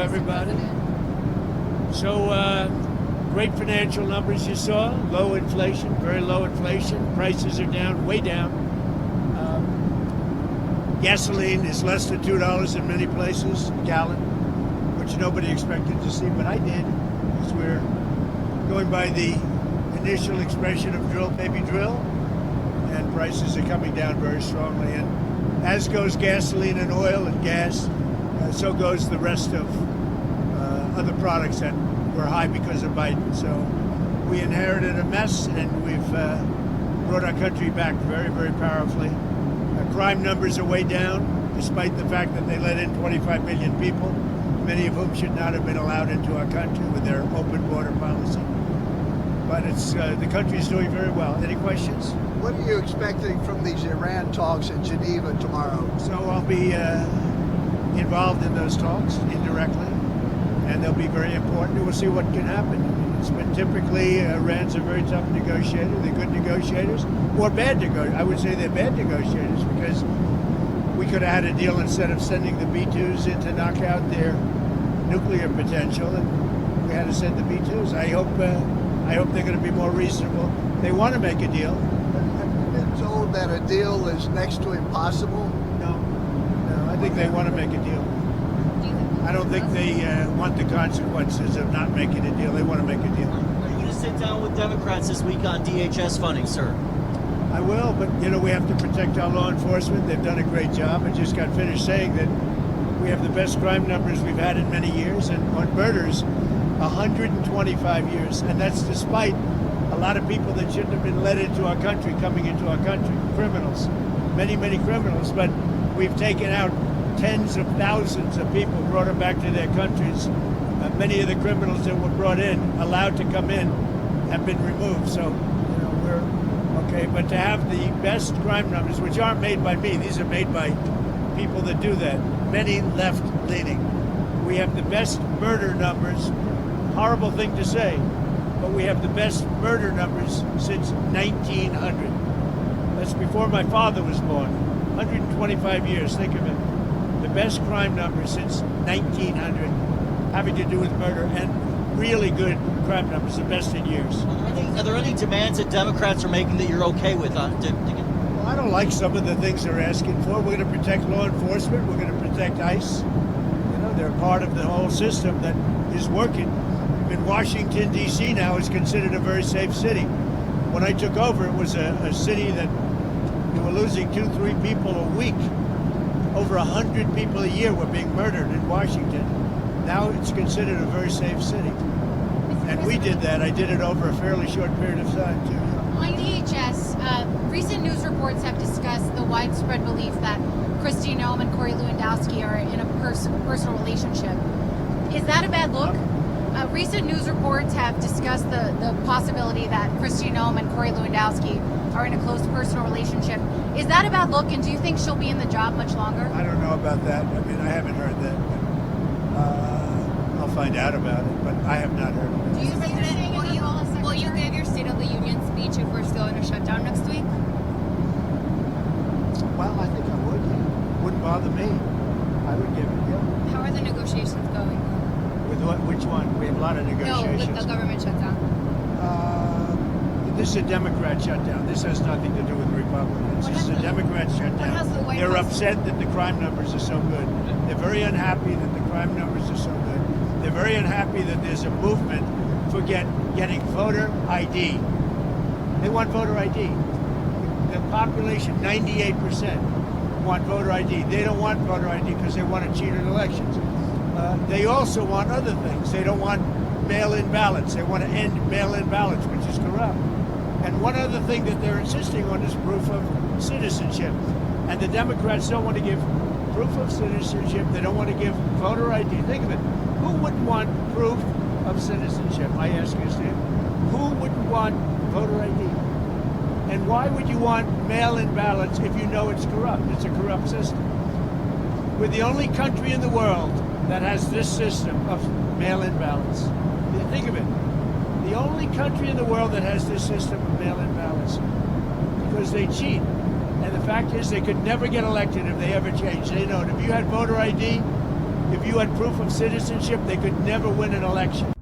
everybody. So, great financial numbers you saw. Low inflation, very low inflation. Prices are down, way down. Gasoline is less than $2 in many places, a gallon, which nobody expected to see, but I did, because we're going by the initial expression of drill, baby, drill, and prices are coming down very strongly. And as goes gasoline and oil and gas, so goes the rest of other products that were high because of Biden. So we inherited a mess, and we've brought our country back very, very powerfully. Crime numbers are way down, despite the fact that they let in 25 million people, many of whom should not have been allowed into our country with their open border policy. But it's the country's doing very well. Any questions? What are you expecting from these Iran talks in Geneva tomorrow? So I'll be involved in those talks indirectly, and they'll be very important. We'll see what can happen. It's been typically, Iran's a very tough negotiator. They're good negotiators, or bad negotiators. I would say they're bad negotiators, because we could have had a deal instead of sending the B-2s in to knock out their nuclear potential, and we had to send the B-2s. I hope they're going to be more reasonable. They want to make a deal. Have you been told that a deal is next to impossible? No, I think they want to make a deal. I don't think they want the consequences of not making a deal. They want to make a deal. Are you going to sit down with Democrats this week on DHS funding, sir? I will, but we have to protect our law enforcement. They've done a great job. I just got finished saying that we have the best crime numbers we've had in many years, and on murders, 125 years, and that's despite a lot of people that shouldn't have been let into our country coming into our country, criminals, many, many criminals, but we've taken out tens of thousands of people, brought them back to their countries. Many of the criminals that were brought in, allowed to come in, have been removed. So, we're okay. But to have the best crime numbers, which aren't made by me, these are made by people that do that, many left-leaning. We have the best murder numbers. Horrible thing to say, but we have the best murder numbers since 1900. That's before my father was born. 125 years, think of it. The best crime numbers since 1900, having to do with murder, and really good crime numbers, the best in years. Are there any demands that Democrats are making that you're okay with? Well, I don't like some of the things they're asking for. We're going to protect law enforcement. We're going to protect ICE. They're part of the whole system that is working. In Washington, D.C. now is considered a very safe city. When I took over, it was a city that you were losing 2-3 people a week. Over 100 people a year were being murdered in Washington. Now it's considered a very safe city. And we did that. I did it over a fairly short period of time, too. On DHS, recent news reports have discussed the widespread belief that Kristi Noem and Corey Lewandowski are in a personal relationship. Is that a bad look? Recent news reports have discussed the possibility that Kristi Noem and Corey Lewandowski are in a close personal relationship. Is that a bad look, and do you think she'll be in the job much longer? I don't know about that. I haven't heard that. But, I'll find out about it, but I have not heard of it. Do you think that will you give your State of the Union speech if we're still in a shutdown next week? Well, I think I would. Wouldn't bother me. I would give it, yeah. How are the negotiations going? With what? Which one? We have a lot of negotiations. No, with the government shutdown. This is a Democrat shutdown. This has nothing to do with Republicans. This is a Democrat shutdown. They're upset that the crime numbers are so good. They're very unhappy that the crime numbers are so good. They're very unhappy that there's a movement for getting voter ID. They want voter ID. The population, 98%, want voter ID. They don't want voter ID because they want to cheat in elections. They also want other things. They don't want mail-in ballots. They want to end mail-in ballots, which is corrupt. And one other thing that they're insisting on is proof of citizenship. And the Democrats don't want to give proof of citizenship. They don't want to give voter ID. Think of it. Who wouldn't want proof of citizenship? I ask you, Steve. Who wouldn't want voter ID? And why would you want mail-in ballots if you know it's corrupt? It's a corrupt system. We're the only country in the world that has this system of mail-in ballots. Think of it. The only country in the world that has this system of mail-in ballots, because they cheat. And the fact is they could never get elected if they ever changed. They know it. If you had voter ID, If you had proof of citizenship, they could never win an election.